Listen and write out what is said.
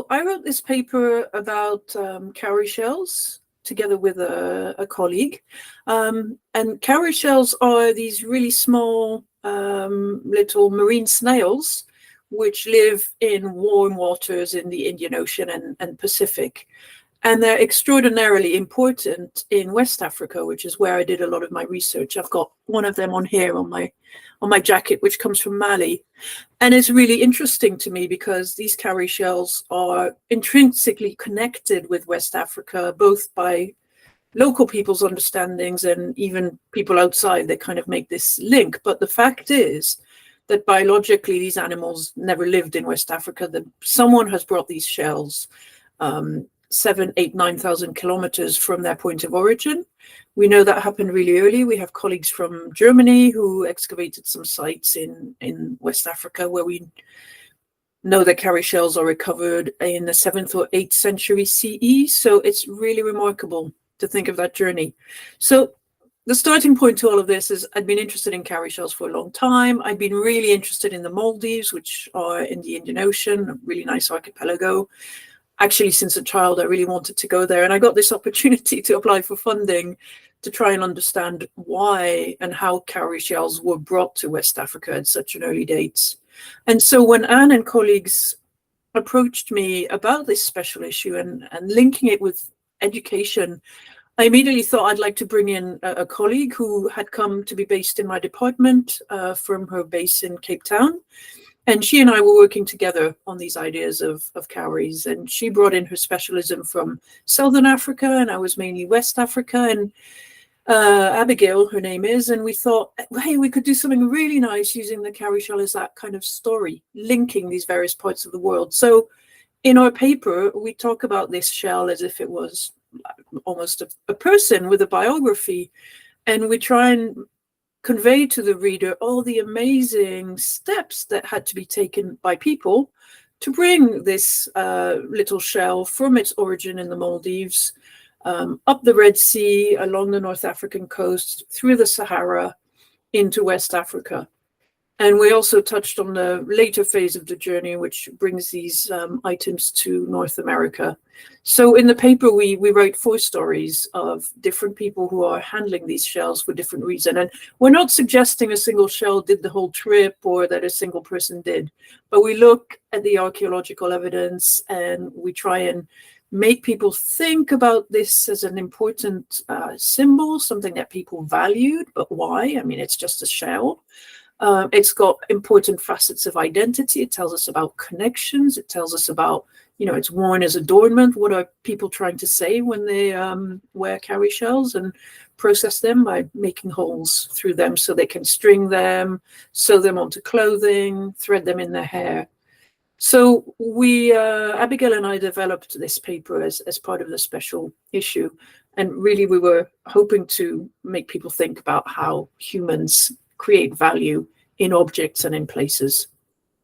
So I wrote this paper about cowrie shells together with a colleague. And cowrie shells are these really small little marine snails which live in warm waters in the Indian Ocean and Pacific. And they're extraordinarily important in West Africa, which is where I did a lot of my research. I've got one of them on here on my jacket, which comes from Mali. And it's really interesting to me because these cowrie shells are intrinsically connected with West Africa, both by local people's understandings and even people outside. They kind of make this link. But the fact is that biologically, these animals never lived in West Africa. Someone has brought these shells 7, 8, 9,000 kilometers from their point of origin. We know that happened really early. We have colleagues from Germany who excavated some sites in West Africa where we know that cowrie shells are recovered in the 7th or 8th century CE. So it's really remarkable to think of that journey. So the starting point to all of this is I'd been interested in cowrie shells for a long time. I'd been really interested in the Maldives, which are in the Indian Ocean, a really nice archipelago. Actually, since a child, I really wanted to go there. And I got this opportunity to apply for funding to try and understand why and how cowrie shells were brought to West Africa at such an early date. And so when Anne and colleagues approached me about this special issue and linking it with education, I immediately thought I'd like to bring in a colleague who had come to be based in my department from her base in Cape Town. And she and I were working together on these ideas of cowries. And she brought in her specialism from Southern Africa, and I was mainly West Africa. And Abigail, her name is, and we thought, hey, we could do something really nice using the cowrie shell as that kind of story, linking these various parts of the world. So in our paper, we talk about this shell as if it was almost a person with a biography. And we try and convey to the reader all the amazing steps that had to be taken by people to bring this little shell from its origin in the Maldives up the Red Sea, along the North African coast, through the Sahara, into West Africa. And we also touched on the later phase of the journey, which brings these items to North America. So in the paper, we wrote 4 stories of different people who are handling these shells for different reasons. And we're not suggesting a single shell did the whole trip or that a single person did, but we look at the archaeological evidence and we try and make people think about this as an important symbol, something that people valued, but why? I mean, it's just a shell. It's got important facets of identity. It tells us about connections. It tells us about, it's worn as adornment. What are people trying to say when they wear cowrie shells, and process them by making holes through them so they can string them, sew them onto clothing, thread them in their hair. So Abigail and I developed this paper as part of the special issue. And really, we were hoping to make people think about how humans create value in objects and in places.